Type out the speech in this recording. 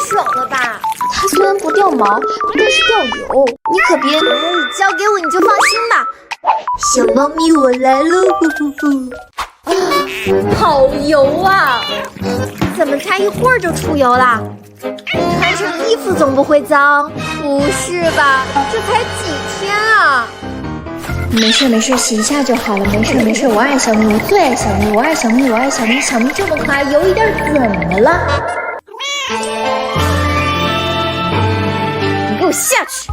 爽了吧？它虽然不掉毛，但是掉油，你可别……交给我你就放心吧。小猫咪，我来喽！好油啊！怎么才一会儿就出油了？穿上衣服总不会脏？不是吧？这才几天啊！没事，洗一下就好了。没事，我爱小咪，我最爱小咪，我爱小咪，我爱小咪，小咪这么可爱，油一点怎么了？你给我下去！